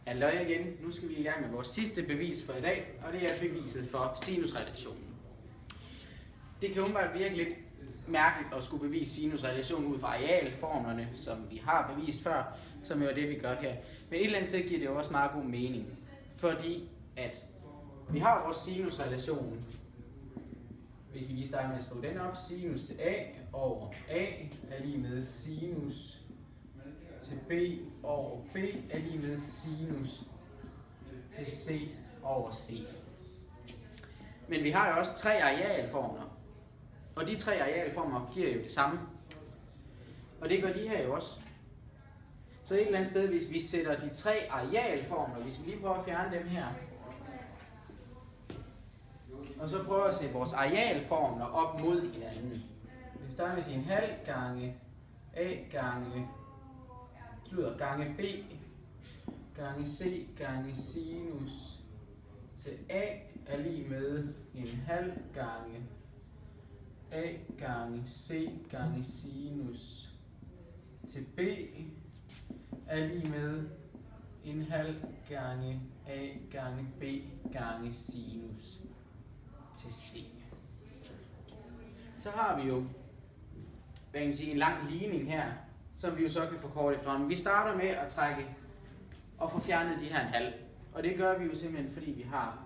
Hallo igen. Nu skal vi i gang med vores sidste bevis for i dag, og det er beviset for sinusrelationen. Det kan umiddelbart virke lidt mærkeligt at skulle bevise sinusrelationen ud fra arealformlerne, som vi har bevist før, som jo er det, vi gør her. Men et eller andet sted giver det jo også meget god mening, fordi at vi har vores sinusrelation. Hvis vi lige starter med at skrive den op, sinus til A over A er lige med sinus til B over B er lige med sinus til C over C. Men vi har jo også tre arealformler, og de tre arealformler giver jo det samme. Og det gør de her jo også. Så et eller andet sted, hvis vi sætter de tre arealformler, hvis vi lige prøver at fjerne dem her, og så prøver at sætte vores arealformler op mod hinanden. Vi starter med at sige en halv gange A gange B gange C gange sinus til A er lige med en halv gange A gange C gange sinus til B er lige med en halv gange A gange B gange sinus til C. Så har vi jo en lang ligning her, som vi jo så kan forkorte efterhånden. Vi starter med at trække og få fjernet de her en halv. Og det gør vi jo simpelthen, fordi vi har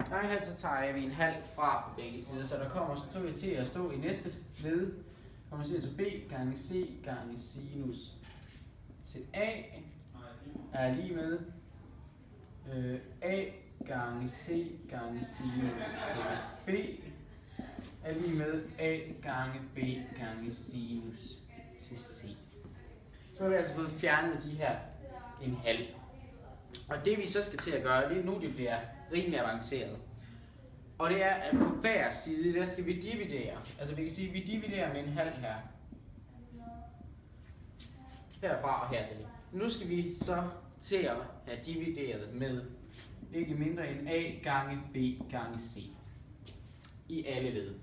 gange så tager vi en halv fra på begge sider, så der kommer til at stå i næste led, kommer til B gange C gange sinus til A er lige med A gange C gange sinus til B er lige med A gange B gange sinus til C. Så har vi altså fået fjernet de her en halv. Og det vi så skal til at gøre, det er nu det bliver rimelig avanceret. Og det er, at på hver side, der skal vi dividere. Altså vi kan sige, at vi dividerer med en halv her. Herfra og hertil. Nu skal vi så til at have divideret med ikke mindre end A gange B gange C. I alle led.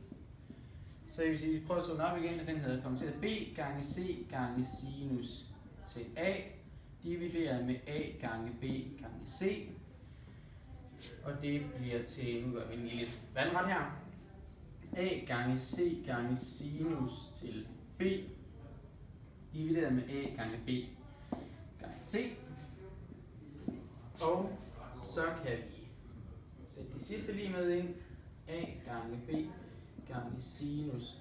Så jeg vil sige, prøv at skrive den op igen, og den hedder kommer til at B gange C gange sinus til A, divideret med A gange B gange C. Og det bliver til, nu gør vi en lille vandret her, A gange C gange sinus til B, divideret med A gange B gange C. Og så kan vi sætte det sidste lige med ind, A gange B gange sinus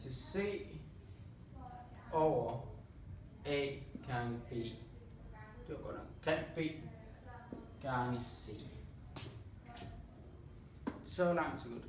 til C over A gange B. Det var godt nok grimt B gange C. Så langt så godt.